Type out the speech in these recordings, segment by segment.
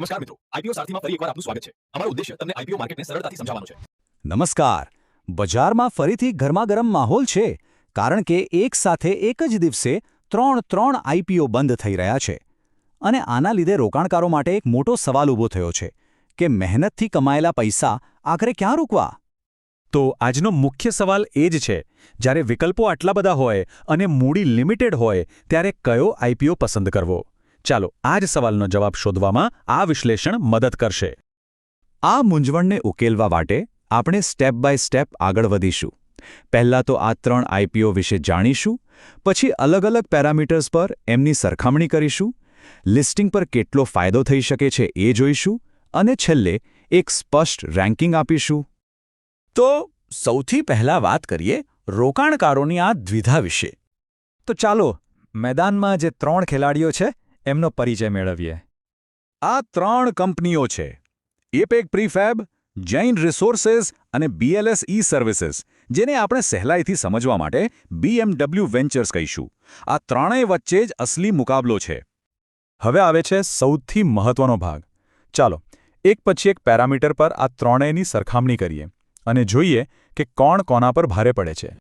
નમસ્કાર મિત્રો, આઈપીઓ સારથીમાં ફરી એકવાર આપનું સ્વાગત છે. અમારો ઉદ્દેશ્ય તમને આઈપીઓ માર્કેટને સરળતાથી સમજાવવાનો છે. નમસ્કાર. બજારમાં ફરીથી ગરમાગરમ માહોલ છે, કારણ કે એક સાથે એક જ દિવસે ત્રણ આઈપીઓ બંધ થઈ રહ્યા છે. અને આના લીધે રોકાણકારો માટે એક મોટો સવાલ ઊભો થયો છે કે મહેનતથી કમાયેલા પૈસા આખરે ક્યાં રોકવા? તો આજનો મુખ્ય સવાલ એ જ છે, જ્યારે વિકલ્પો આટલા બધા હોય અને મૂડી લિમિટેડ હોય ત્યારે કયો આઈપીઓ પસંદ કરવો? ચાલો આ જ સવાલનો જવાબ શોધવામાં આ વિશ્લેષણ મદદ કરશે. આ મૂંઝવણને ઉકેલવા માટે આપણે સ્ટેપ બાય સ્ટેપ આગળ વધીશું. પહેલાં તો આ 3 આઈપીઓ વિશે જાણીશું, પછી અલગ અલગ પેરામીટર્સ પર એમની સરખામણી કરીશું, લિસ્ટિંગ પર કેટલો ફાયદો થઈ શકે છે એ જોઈશું, અને છેલ્લે એક સ્પષ્ટ રેન્કિંગ આપીશું. તો સૌથી પહેલાં વાત કરીએ રોકાણકારોની આ દ્વિધા વિશે. તો ચાલો મેદાનમાં જે 3 ખેલાડીઓ છે એમનો પરિચય મેળવીએ. આ 3 કંપનીઓ છે: એપેક પ્રીફેબ, જૈન રિસોર્સિસ અને BLS સર્વિસીસ, જેને આપણે સહેલાઈથી સમજવા માટે BMW વેન્ચર્સ કહીશું. આ ત્રણેય વચ્ચે જ અસલી મુકાબલો છે. હવે આવે છે સૌથી મહત્વનો ભાગ. ચાલો એક પછી એક પેરામીટર પર આ ત્રણેયની સરખામણી કરીએ અને જોઈએ કે કોણ કોના પર ભારે પડે છે.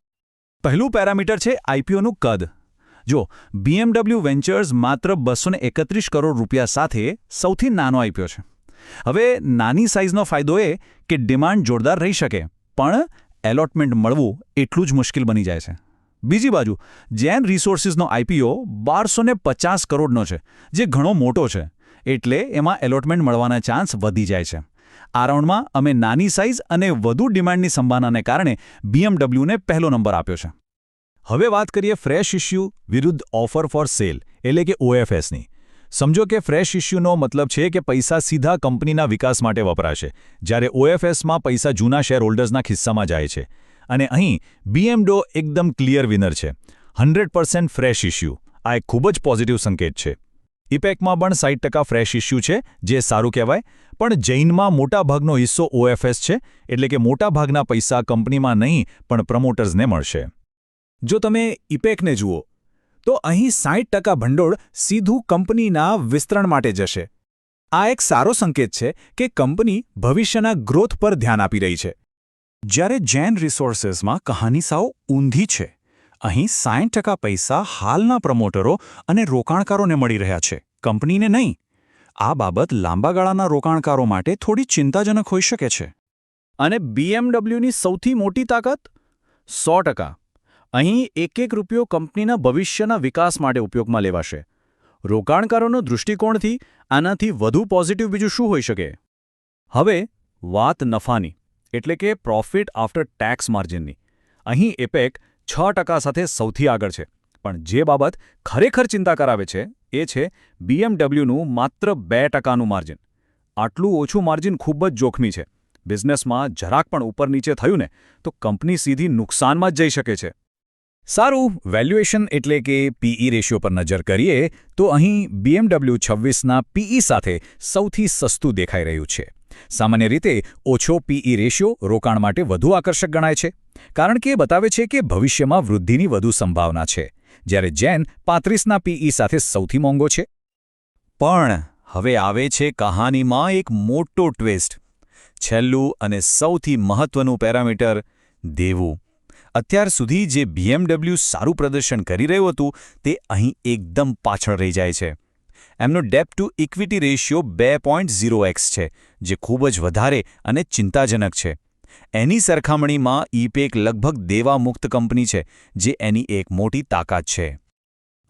પહેલું પેરામીટર છે આઈપીઓનું કદ. જો BMW વેન્ચર્સ માત્ર 231 કરોડ રૂપિયા સાથે સૌથી નાનો આઈપીઓ છે. હવે નાની સાઇઝનો ફાયદો એ કે ડિમાન્ડ જોરદાર રહી શકે, પણ એલોટમેન્ટ મળવું એટલું જ મુશ્કેલ બની જાય છે. બીજી બાજુ જૈન રિસોર્સિસનો આઈપીઓ 1250 કરોડનો છે, જે ઘણો મોટો છે, એટલે એમાં એલોટમેન્ટ મળવાના ચાન્સ વધી જાય છે. આ રાઉન્ડમાં અમે નાની સાઇઝ અને વધુ ડિમાન્ડની સંભાવનાને કારણે BMWને પહેલો નંબર આપ્યો છે. હવે વાત કરીએ ફ્રેશ ઇશ્યુ વિરુદ્ધ ઓફર ફોર સેલ એટલે કે OFSની. સમજો કે ફ્રેશ ઇશ્યુનો મતલબ છે કે પૈસા સીધા કંપનીના વિકાસ માટે વપરાશે, જ્યારે OFSમાં પૈસા જૂના શેર હોલ્ડર્સના ખિસ્સામાં જાય છે. અને અહીં BMW એકદમ ક્લિયર વિનર છે. 100% ફ્રેશ ઇશ્યુ. આ એક ખૂબ જ પોઝિટિવ સંકેત છે. ઇપેકમાં પણ 60% ફ્રેશ ઇશ્યુ છે, જે સારું કહેવાય, પણ જૈનમાં મોટાભાગનો હિસ્સો OFS છે, એટલે કે મોટાભાગના પૈસા કંપનીમાં નહીં પણ પ્રમોટર્સને મળશે. જો તમે ઇપેકને જુઓ તો અહીં 60% ભંડોળ સીધું કંપનીના વિસ્તરણ માટે જશે. આ એક સારો સંકેત છે કે કંપની ભવિષ્યના ગ્રોથ પર ધ્યાન આપી રહી છે. જ્યારે જૈન રિસોર્સિસમાં કહાની સાવ ઊંધી છે. અહીં 60% પૈસા હાલના પ્રમોટરો અને રોકાણકારોને મળી રહ્યા છે, કંપનીને નહીં. આ બાબત લાંબા ગાળાના રોકાણકારો માટે થોડી ચિંતાજનક હોઈ શકે છે. અને BMWની સૌથી મોટી તાકાત 100%. અહીં એક રૂપિયો કંપનીના ભવિષ્યના વિકાસ માટે ઉપયોગમાં લેવાશે. રોકાણકારોનો દૃષ્ટિકોણથી આનાથી વધુ પોઝિટિવ બીજું શું હોઈ શકે? હવે વાત નફાની, એટલે કે પ્રોફિટ આફ્ટર ટેક્સ માર્જિનની. અહીં એપેક 6% સાથે સૌથી આગળ છે, પણ જે બાબત ખરેખર ચિંતા કરાવે છે એ છે BMWનું માત્ર 2%નું માર્જિન. આટલું ઓછું માર્જિન ખૂબ જ જોખમી છે. બિઝનેસમાં જરાક પણ ઉપર નીચે થયું ને તો કંપની સીધી નુકસાનમાં જ જઈ શકે છે. સારું, વેલ્યુએશન એટલે કે PE રેશિયો પર નજર કરીએ તો અહીં BMW 26ના PE સાથે સૌથી સસ્તું દેખાઈ રહ્યું છે. સામાન્ય રીતે ઓછો PE રેશિયો રોકાણ માટે વધુ આકર્ષક ગણાય છે, કારણ કે એ બતાવે છે કે ભવિષ્યમાં વૃદ્ધિની વધુ સંભાવના છે, જ્યારે જૈન 35ના PE સાથે સૌથી મોંઘો છે. પણ હવે આવે છે કહાનીમાં એક મોટો ટ્વિસ્ટ. છેલ્લું અને સૌથી મહત્વનું પેરામીટર દેવું. અત્યાર સુધી જે BMW સારું પ્રદર્શન કરી રહ્યું હતું તે અહીં એકદમ પાછળ રહી જાય છે. એમનો debt two equity ratio 2.0x છે, જે ખૂબ જ વધારે અને ચિંતાજનક છે. એની સરખામણીમાં ઇપેક લગભગ દેવામુક્ત કંપની છે, જે એની એક મોટી તાકાત છે.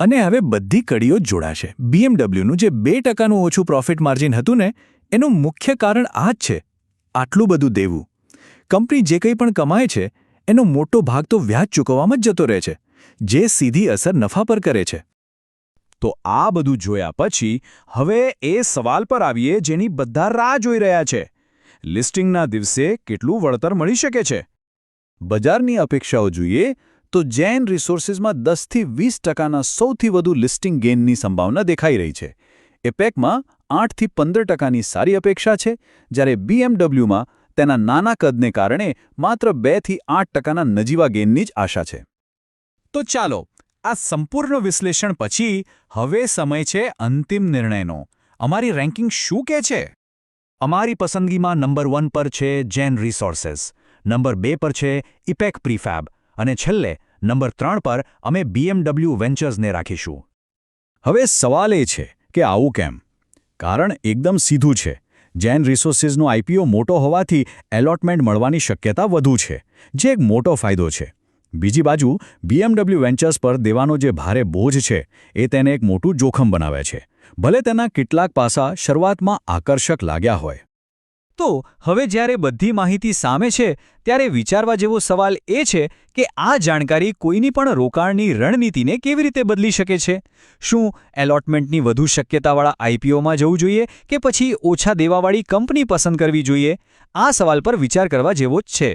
અને હવે બધી કડીઓ જોડાશે. BMWનું જે 2%નું ઓછું પ્રોફિટ માર્જિન હતું ને, એનું મુખ્ય કારણ આ જ છે. આટલું બધું દેવું. કંપની જે કંઈ પણ કમાય છે એનો મોટો ભાગ તો વ્યાજ ચૂકવવામાં જ જતો રહે છે, જે સીધી અસર નફા પર કરે છે. તો આ બધું જોયા પછી હવે એ સવાલ પર આવીએ જેની બધા રાહ જોઈ રહ્યા છે. લિસ્ટિંગના દિવસે કેટલું વળતર મળી શકે છે? બજારની અપેક્ષાઓ જોઈએ તો જૈન રિસોર્સિસમાં 10થી 20%ના સૌથી વધુ લિસ્ટિંગ ગેઇનની સંભાવના દેખાઈ રહી છે. એપેકમાં 8થી 15%ની સારી અપેક્ષા છે, જ્યારે BMWમાં તેના નાના કદને કારણે માત્ર 2થી 8%ના નજીવા ગેઇનની જ આશા છે. તો ચાલો આ સંપૂર્ણ વિશ્લેષણ પછી હવે સમય છે અંતિમ નિર્ણયનો. અમારી રેન્કિંગ શું કહે છે? અમારી પસંદગીમાં નંબર 1 પર છે જેન રિસોર્સિસ, નંબર 2 પર છે ઇપેક પ્રીફેબ અને છેલ્લે નંબર 3 પર અમે BMW વેન્ચર્સને રાખીશું. હવે સવાલ એ છે કે આવું કેમ? કારણ એકદમ સીધું છે. જેન રિસોર્સિસનો આઈપીઓ મોટો હોવાથી એલોટમેન્ટ મળવાની શક્યતા વધુ છે, જે એક મોટો ફાયદો છે. બીજી બાજુ BMW વેન્ચર્સ પર દેવાનો જે ભારે બોજ છે એ તેને એક મોટું જોખમ બનાવે છે, ભલે તેના કેટલાક પાસા શરૂઆતમાં આકર્ષક લાગ્યા હોય. તો હવે જ્યારે બધી માહિતી સામે છે ત્યારે વિચારવા જેવો સવાલ એ છે કે આ જાણકારી કોઈની પણ રોકાણની રણનીતિને કેવી રીતે બદલી શકે છે? શું એલોટમેન્ટની વધુ શક્યતાવાળા આઈપીઓમાં જવું જોઈએ કે પછી ઓછા દેવાવાળી કંપની પસંદ કરવી જોઈએ? આ સવાલ પર વિચાર કરવા જેવો જ છે.